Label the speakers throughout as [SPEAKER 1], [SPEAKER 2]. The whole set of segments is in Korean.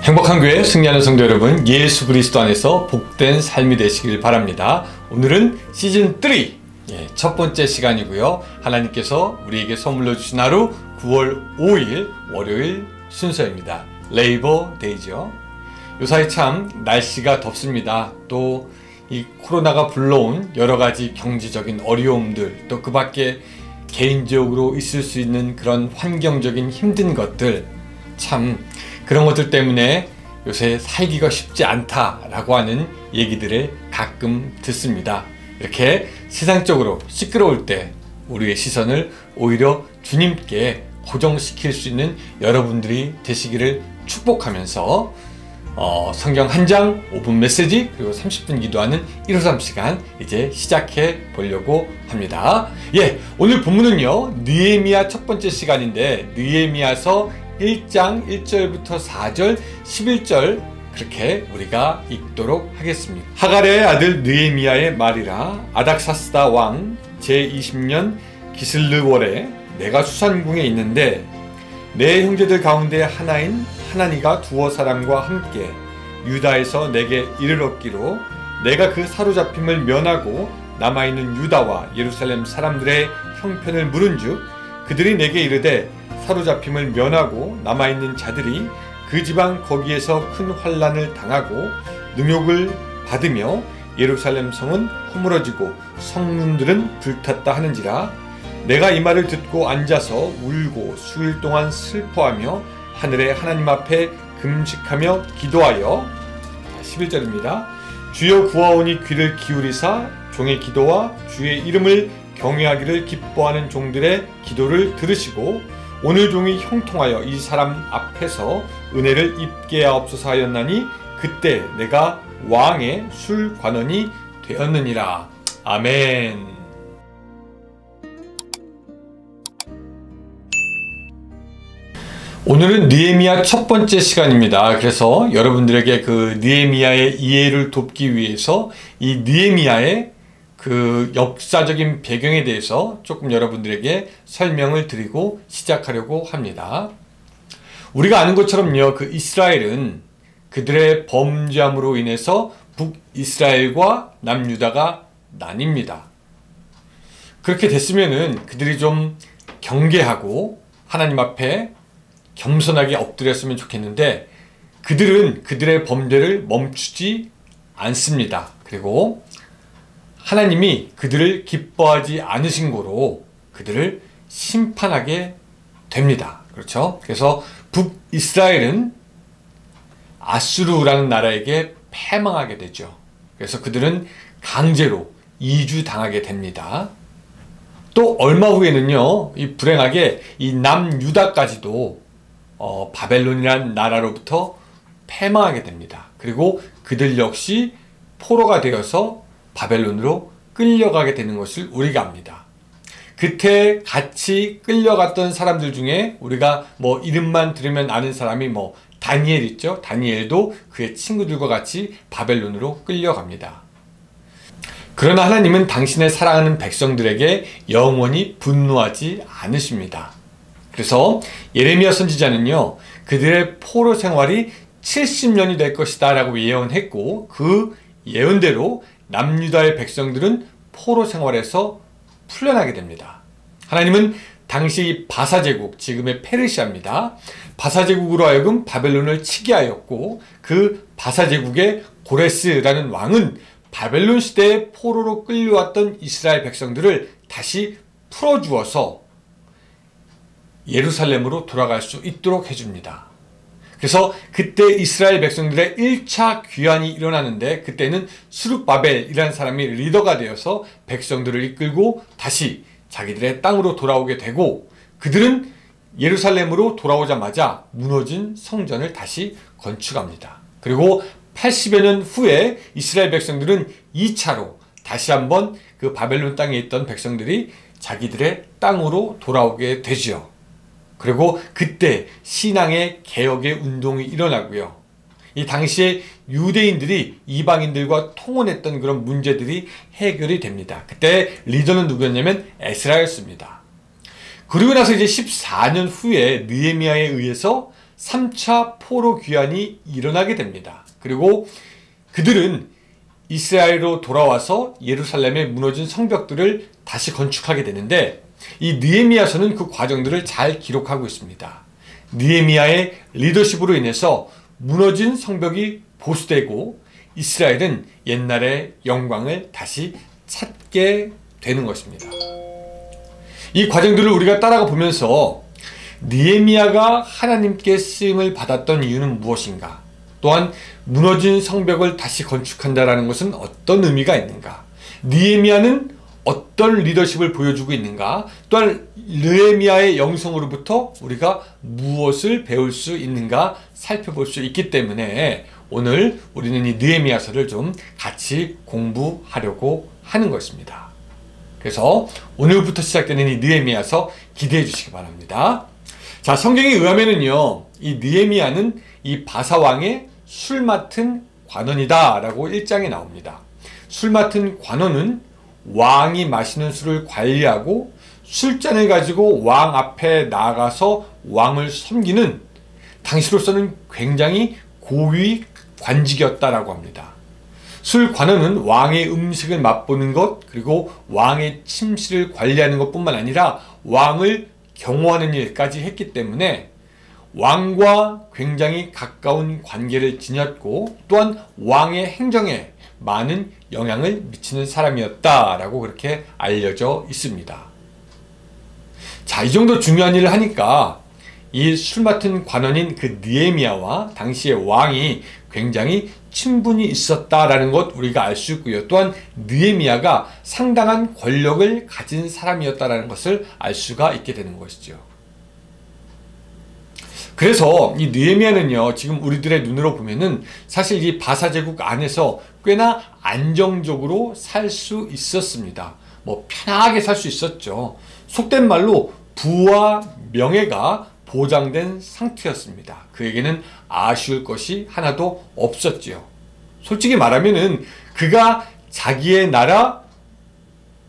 [SPEAKER 1] 행복한 교회 승리하는 성도 여러분, 예수 그리스도 안에서 복된 삶이 되시길 바랍니다. 오늘은 시즌 3 첫 번째 시간이고요. 하나님께서 우리에게 선물로 주신 하루 9월 5일 월요일 순서입니다. 레이버 데이죠. 요사이 참 날씨가 덥습니다. 또 이 코로나가 불러온 여러 가지 경제적인 어려움들, 또 그 밖에 개인적으로 있을 수 있는 그런 환경적인 힘든 것들, 참 그런 것들 때문에 요새 살기가 쉽지 않다라고 하는 얘기들을 가끔 듣습니다. 이렇게 세상적으로 시끄러울 때 우리의 시선을 오히려 주님께 고정시킬 수 있는 여러분들이 되시기를 축복하면서 성경 한 장 5분 메시지 그리고 30분 기도하는 153 시간 이제 시작해 보려고 합니다. 오늘 본문은요, 느헤미야 첫 번째 시간인데 느헤미야서 1장 1절부터 4절 11절 그렇게 우리가 읽도록 하겠습니다. 하갈의 아들 느헤미야의 말이라. 아닥사스다 왕 제20년 기슬르월에 내가 수산궁에 있는데 내 형제들 가운데 하나인 하나니가 두어 사람과 함께 유다에서 내게 이르렀기로 내가 그 사로잡힘을 면하고 남아있는 유다와 예루살렘 사람들의 형편을 물은즉 그들이 내게 이르되 사로잡힘을 면하고 남아있는 자들이 그 지방 거기에서 큰 환난을 당하고 능욕을 받으며 예루살렘 성은 허물어지고 성문들은 불탔다 하는지라. 내가 이 말을 듣고 앉아서 울고 수일 동안 슬퍼하며 하늘의 하나님 앞에 금식하며 기도하여 11절입니다. 주여 구하오니 귀를 기울이사 종의 기도와 주의 이름을 경외하기를 기뻐하는 종들의 기도를 들으시고 오늘 종이 형통하여 이 사람 앞에서 은혜를 입게 하옵소서 하였나니 그때 내가 왕의 술관원이 되었느니라. 아멘. 오늘은 느헤미야 첫 번째 시간입니다. 그래서 여러분들에게 그 느헤미야의 이해를 돕기 위해서 이 느헤미야의 그 역사적인 배경에 대해서 조금 여러분들에게 설명을 드리고 시작하려고 합니다. 우리가 아는 것처럼요, 그 이스라엘은 그들의 범죄함으로 인해서 북이스라엘과 남유다가 나뉩니다. 그렇게 됐으면은 그들이 좀 경계하고 하나님 앞에 겸손하게 엎드렸으면 좋겠는데 그들은 그들의 범죄를 멈추지 않습니다. 그리고 하나님이 그들을 기뻐하지 않으신 거로 그들을 심판하게 됩니다. 그렇죠? 그래서 북이스라엘은 아수르라는 나라에게 패망하게 되죠. 그래서 그들은 강제로 이주당하게 됩니다. 또 얼마 후에는요, 이 불행하게 이 남유다까지도 바벨론이라는 나라로부터 패망하게 됩니다. 그리고 그들 역시 포로가 되어서 바벨론으로 끌려가게 되는 것을 우리가 압니다. 그때 같이 끌려갔던 사람들 중에 우리가 뭐 이름만 들으면 아는 사람이 뭐 다니엘 있죠. 다니엘도 그의 친구들과 같이 바벨론으로 끌려갑니다. 그러나 하나님은 당신의 사랑하는 백성들에게 영원히 분노하지 않으십니다. 그래서 예레미야 선지자는요, 그들의 포로 생활이 70년이 될 것이다 라고 예언했고 그 예언대로 남유다의 백성들은 포로 생활에서 풀려나게 됩니다. 하나님은 당시 바사 제국, 지금의 페르시아입니다. 바사 제국으로 하여금 바벨론을 치게 하였고 그 바사 제국의 고레스라는 왕은 바벨론 시대에 포로로 끌려왔던 이스라엘 백성들을 다시 풀어주어서 예루살렘으로 돌아갈 수 있도록 해줍니다. 그래서 그때 이스라엘 백성들의 1차 귀환이 일어나는데 그때는 스룹바벨이라는 사람이 리더가 되어서 백성들을 이끌고 다시 자기들의 땅으로 돌아오게 되고 그들은 예루살렘으로 돌아오자마자 무너진 성전을 다시 건축합니다. 그리고 80여 년 후에 이스라엘 백성들은 2차로 다시 한번 그 바벨론 땅에 있던 백성들이 자기들의 땅으로 돌아오게 되죠. 그리고 그때 신앙의 개혁의 운동이 일어나고요. 이 당시에 유대인들이 이방인들과 통혼했던 그런 문제들이 해결이 됩니다. 그때 리더는 누구였냐면 에스라였습니다. 그리고 나서 이제 14년 후에 느헤미야에 의해서 3차 포로 귀환이 일어나게 됩니다. 그리고 그들은 이스라엘로 돌아와서 예루살렘의 무너진 성벽들을 다시 건축하게 되는데, 이 느헤미야서는 그 과정들을 잘 기록하고 있습니다. 느헤미야의 리더십으로 인해서 무너진 성벽이 보수되고 이스라엘은 옛날의 영광을 다시 찾게 되는 것입니다. 이 과정들을 우리가 따라가 보면서 느헤미야가 하나님께 쓰임을 받았던 이유는 무엇인가? 또한 무너진 성벽을 다시 건축한다는 것은 어떤 의미가 있는가? 느헤미야는 어떤 리더십을 보여주고 있는가? 또한 느헤미야의 영성으로부터 우리가 무엇을 배울 수 있는가 살펴볼 수 있기 때문에 오늘 우리는 이 느헤미야서를 좀 같이 공부하려고 하는 것입니다. 그래서 오늘부터 시작되는 이 느헤미야서 기대해 주시기 바랍니다. 자, 성경에 의하면은요, 이 느헤미야는 이 바사왕의 술 맡은 관원이다 라고 1장에 나옵니다. 술 맡은 관원은 왕이 마시는 술을 관리하고 술잔을 가지고 왕 앞에 나가서 왕을 섬기는, 당시로서는 굉장히 고위 관직이었다라고 합니다. 술 관원은 왕의 음식을 맛보는 것, 그리고 왕의 침실을 관리하는 것뿐만 아니라 왕을 경호하는 일까지 했기 때문에 왕과 굉장히 가까운 관계를 지녔고, 또한 왕의 행정에 많은 영향을 미치는 사람이었다라고 그렇게 알려져 있습니다. 자, 이 정도 중요한 일을 하니까 이 술 맡은 관원인 그 느헤미야와 당시의 왕이 굉장히 친분이 있었다라는 것 우리가 알 수 있고요. 또한 느헤미야가 상당한 권력을 가진 사람이었다라는 것을 알 수가 있게 되는 것이죠. 그래서 이 느헤미야는요, 지금 우리들의 눈으로 보면은 사실 이 바사 제국 안에서 꽤나 안정적으로 살 수 있었습니다. 뭐 편하게 살 수 있었죠. 속된 말로 부와 명예가 보장된 상태였습니다. 그에게는 아쉬울 것이 하나도 없었지요. 솔직히 말하면은 그가 자기의 나라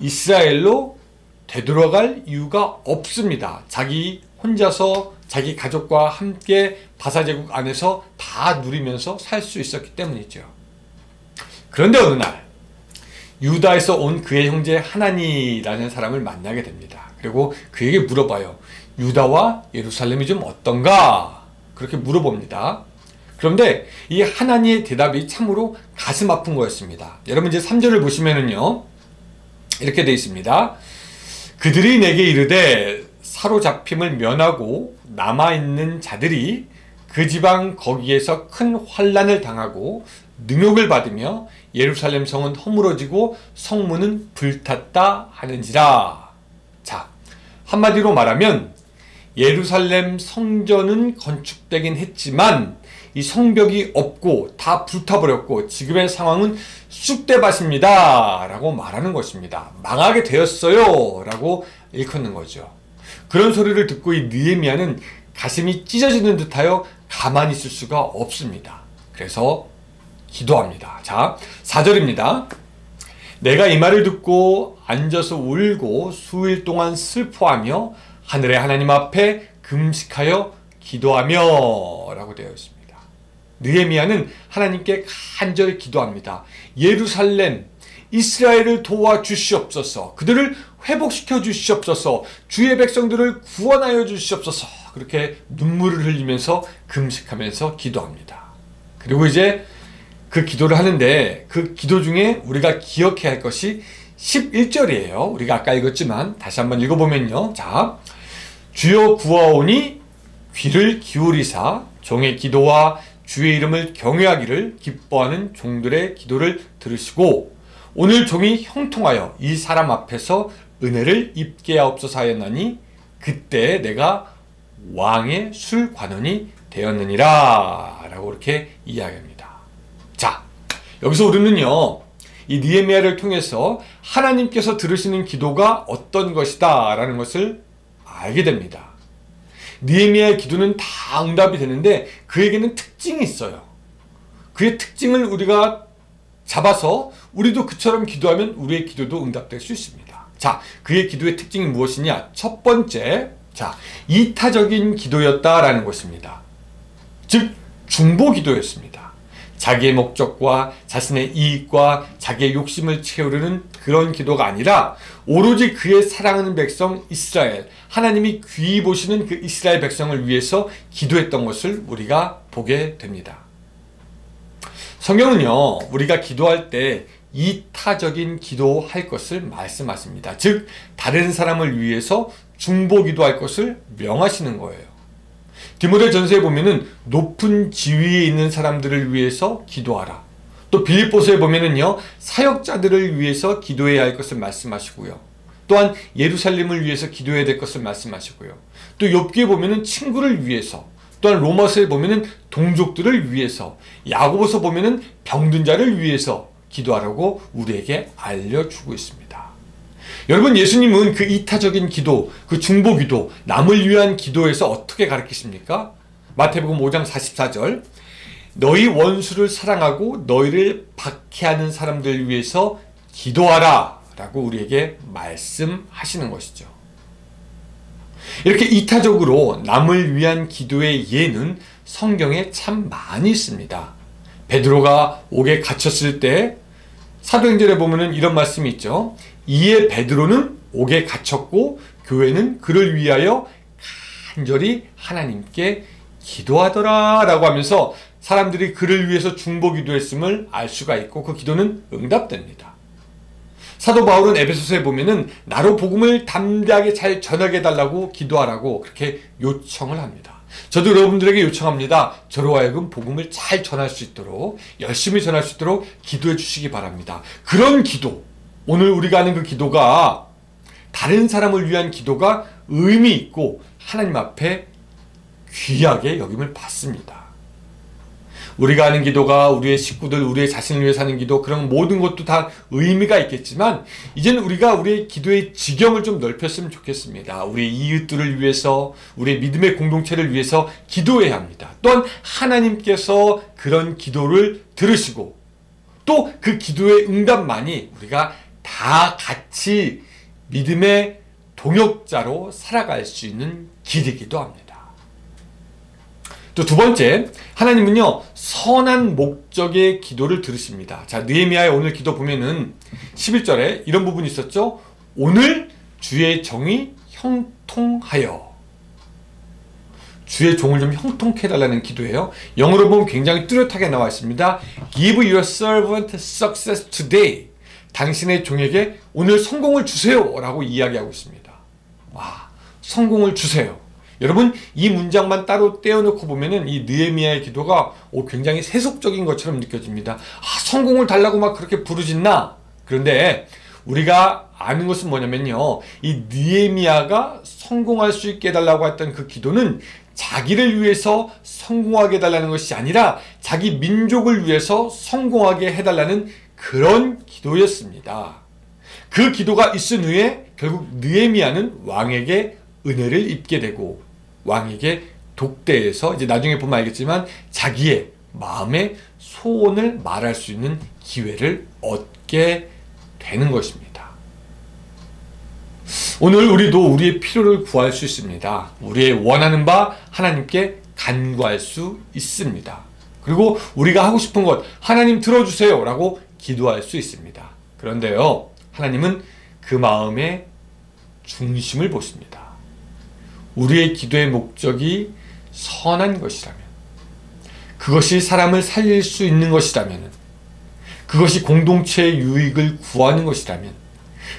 [SPEAKER 1] 이스라엘로 되돌아갈 이유가 없습니다. 자기 혼자서 자기 가족과 함께 바사제국 안에서 다 누리면서 살 수 있었기 때문이죠. 그런데 어느 날 유다에서 온 그의 형제 하나니라는 사람을 만나게 됩니다. 그리고 그에게 물어봐요. 유다와 예루살렘이 좀 어떤가? 그렇게 물어봅니다. 그런데 이 하나니의 대답이 참으로 가슴 아픈 거였습니다. 여러분 이제 3절을 보시면은요, 이렇게 되어 있습니다. 그들이 내게 이르되 사로잡힘을 면하고 남아있는 자들이 그 지방 거기에서 큰 환난을 당하고 능욕을 받으며 예루살렘 성은 허물어지고 성문은 불탔다 하는지라. 자, 한마디로 말하면 예루살렘 성전은 건축되긴 했지만 이 성벽이 없고 다 불타버렸고 지금의 상황은 쑥대밭입니다 라고 말하는 것입니다. 망하게 되었어요 라고 일컫는 거죠. 그런 소리를 듣고 이 느헤미야는 가슴이 찢어지는 듯하여 가만히 있을 수가 없습니다. 그래서 기도합니다. 자, 4절입니다. 내가 이 말을 듣고 앉아서 울고 수일 동안 슬퍼하며 하늘의 하나님 앞에 금식하여 기도하며 라고 되어 있습니다. 느헤미야는 하나님께 간절히 기도합니다. 예루살렘, 이스라엘을 도와주시옵소서. 그들을 회복시켜 주시옵소서. 주의 백성들을 구원하여 주시옵소서. 그렇게 눈물을 흘리면서 금식하면서 기도합니다. 그리고 이제 그 기도를 하는데 그 기도 중에 우리가 기억해야 할 것이 11절이에요. 우리가 아까 읽었지만 다시 한번 읽어보면요. 자, 주여 구하오니 귀를 기울이사 종의 기도와 주의 이름을 경외하기를 기뻐하는 종들의 기도를 들으시고 오늘 종이 형통하여 이 사람 앞에서 은혜를 입게 하옵소서 하였나니 그때 내가 왕의 술관원이 되었느니라 라고 이렇게 이야기합니다. 자, 여기서 우리는요, 이 느헤미야를 통해서 하나님께서 들으시는 기도가 어떤 것이다 라는 것을 알게 됩니다. 느헤미야의 기도는 다 응답이 되는데 그에게는 특징이 있어요. 그의 특징을 우리가 잡아서 우리도 그처럼 기도하면 우리의 기도도 응답될 수 있습니다. 자, 그의 기도의 특징이 무엇이냐? 첫 번째, 자, 이타적인 기도였다라는 것입니다. 즉, 중보 기도였습니다. 자기의 목적과 자신의 이익과 자기의 욕심을 채우려는 그런 기도가 아니라 오로지 그의 사랑하는 백성 이스라엘, 하나님이 귀히 보시는 그 이스라엘 백성을 위해서 기도했던 것을 우리가 보게 됩니다. 성경은요, 우리가 기도할 때 이타적인 기도할 것을 말씀하십니다. 즉, 다른 사람을 위해서 중보 기도할 것을 명하시는 거예요. 디모데전서에 보면은 높은 지위에 있는 사람들을 위해서 기도하라. 또 빌립보서에 보면은요, 사역자들을 위해서 기도해야 할 것을 말씀하시고요. 또한 예루살렘을 위해서 기도해야 될 것을 말씀하시고요. 또 욥기에 보면은 친구를 위해서, 또한 로마서에 보면은 동족들을 위해서, 야고보서 보면은 병든 자를 위해서 기도하라고 우리에게 알려주고 있습니다. 여러분, 예수님은 그 이타적인 기도, 그 중보 기도, 남을 위한 기도에서 어떻게 가르치십니까? 마태복음 5장 44절, 너희 원수를 사랑하고 너희를 박해하는 사람들을 위해서 기도하라 라고 우리에게 말씀하시는 것이죠. 이렇게 이타적으로 남을 위한 기도의 예는 성경에 참 많이 있습니다. 베드로가 옥에 갇혔을 때 사도행전에 보면은 이런 말씀이 있죠. 이에 베드로는 옥에 갇혔고 교회는 그를 위하여 간절히 하나님께 기도하더라 라고 하면서 사람들이 그를 위해서 중보 기도했음을 알 수가 있고 그 기도는 응답됩니다. 사도 바울은 에베소서에 보면은 나로 복음을 담대하게 잘 전하게 해달라고 기도하라고 그렇게 요청을 합니다. 저도 여러분들에게 요청합니다. 저로 하여금 복음을 잘 전할 수 있도록, 열심히 전할 수 있도록 기도해 주시기 바랍니다. 그런 기도, 오늘 우리가 하는 그 기도가 다른 사람을 위한 기도가 의미 있고 하나님 앞에 귀하게 여김을 받습니다. 우리가 하는 기도가 우리의 식구들, 우리의 자신을 위해 사는 기도, 그런 모든 것도 다 의미가 있겠지만 이제는 우리가 우리의 기도의 지경을 좀 넓혔으면 좋겠습니다. 우리의 이웃들을 위해서, 우리의 믿음의 공동체를 위해서 기도해야 합니다. 또한 하나님께서 그런 기도를 들으시고 또 그 기도의 응답만이 우리가 다 같이 믿음의 동역자로 살아갈 수 있는 길이기도 합니다. 또 두 번째, 하나님은요, 선한 목적의 기도를 들으십니다. 자, 느헤미야의 오늘 기도 보면은 11절에 이런 부분이 있었죠. 오늘 주의 정이 형통하여. 주의 종을 좀 형통케 해달라는 기도예요. 영어로 보면 굉장히 뚜렷하게 나와 있습니다. Give your servant success today. 당신의 종에게 오늘 성공을 주세요 라고 이야기하고 있습니다. 와, 성공을 주세요. 여러분, 이 문장만 따로 떼어놓고 보면은 이 느헤미야의 기도가 굉장히 세속적인 것처럼 느껴집니다. 아, 성공을 달라고 막 그렇게 부르짖나? 그런데 우리가 아는 것은 뭐냐면요, 이 느헤미야가 성공할 수 있게 해달라고 했던 그 기도는 자기를 위해서 성공하게 해달라는 것이 아니라 자기 민족을 위해서 성공하게 해달라는 그런 기도였습니다. 그 기도가 있은 후에 결국 느헤미야는 왕에게 은혜를 입게 되고 왕에게 독대해서 이제 나중에 보면 알겠지만 자기의 마음의 소원을 말할 수 있는 기회를 얻게 되는 것입니다. 오늘 우리도 우리의 필요를 구할 수 있습니다. 우리의 원하는 바 하나님께 간구할 수 있습니다. 그리고 우리가 하고 싶은 것 하나님 들어주세요 라고 기도할 수 있습니다. 그런데요, 하나님은 그 마음의 중심을 보십니다. 우리의 기도의 목적이 선한 것이라면, 그것이 사람을 살릴 수 있는 것이라면, 그것이 공동체의 유익을 구하는 것이라면,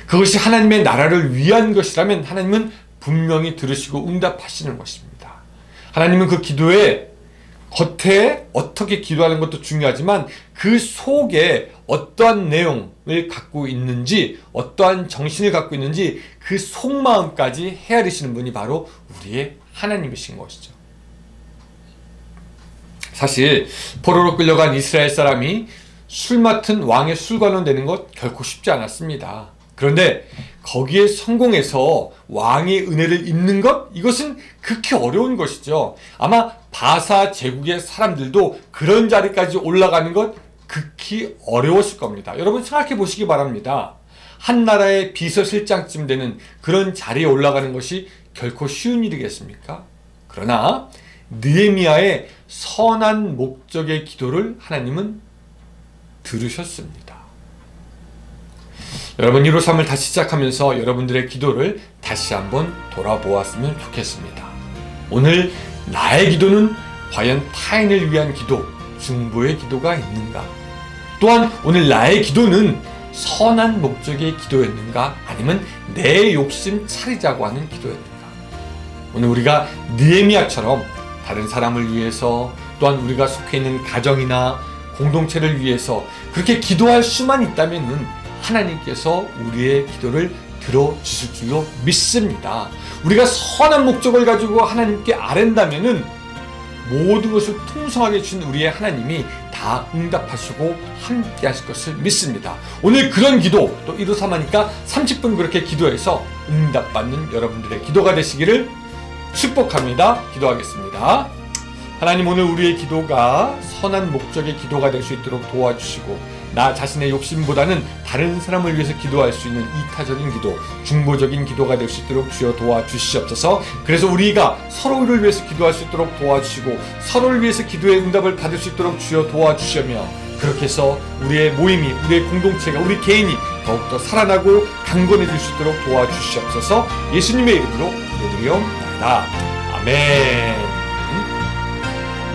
[SPEAKER 1] 그것이 하나님의 나라를 위한 것이라면 하나님은 분명히 들으시고 응답하시는 것입니다. 하나님은 그 기도에 겉에 어떻게 기도하는 것도 중요하지만 그 속에 어떠한 내용을 갖고 있는지, 어떠한 정신을 갖고 있는지 그 속마음까지 헤아리시는 분이 바로 우리의 하나님이신 것이죠. 사실 포로로 끌려간 이스라엘 사람이 술 맡은 왕의 술관원 되는 것 결코 쉽지 않았습니다. 그런데 거기에 성공해서 왕의 은혜를 입는 것, 이것은 극히 어려운 것이죠. 아마 바사 제국의 사람들도 그런 자리까지 올라가는 것 극히 어려웠을 겁니다. 여러분 생각해 보시기 바랍니다. 한 나라의 비서실장쯤 되는 그런 자리에 올라가는 것이 결코 쉬운 일이겠습니까? 그러나 느헤미야의 선한 목적의 기도를 하나님은 들으셨습니다. 여러분 153을 다시 시작하면서 여러분들의 기도를 다시 한번 돌아보았으면 좋겠습니다. 오늘 나의 기도는 과연 타인을 위한 기도, 중보의 기도가 있는가? 또한 오늘 나의 기도는 선한 목적의 기도였는가? 아니면 내 욕심 차리자고 하는 기도였는가? 오늘 우리가 느헤미야처럼 다른 사람을 위해서, 또한 우리가 속해 있는 가정이나 공동체를 위해서 그렇게 기도할 수만 있다면은 하나님께서 우리의 기도를 들어주실 줄로 믿습니다. 우리가 선한 목적을 가지고 하나님께 아랜다면은 모든 것을 풍성하게 주신 우리의 하나님이 다 응답하시고 함께 하실 것을 믿습니다. 오늘 그런 기도, 또 153하니까 30분 그렇게 기도해서 응답받는 여러분들의 기도가 되시기를 축복합니다. 기도하겠습니다. 하나님, 오늘 우리의 기도가 선한 목적의 기도가 될 수 있도록 도와주시고, 나 자신의 욕심보다는 다른 사람을 위해서 기도할 수 있는 이타적인 기도, 중보적인 기도가 될 수 있도록 주여 도와주시옵소서. 그래서 우리가 서로를 위해서 기도할 수 있도록 도와주시고, 서로를 위해서 기도의 응답을 받을 수 있도록 주여 도와주시며, 그렇게 해서 우리의 모임이, 우리의 공동체가, 우리 개인이 더욱더 살아나고 강건해질 수 있도록 도와주시옵소서. 예수님의 이름으로 기도드리옵나이다. 아멘.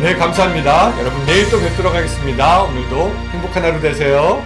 [SPEAKER 1] 네, 감사합니다. 여러분 내일 또 뵙도록 하겠습니다. 오늘도 행복한 하루 되세요.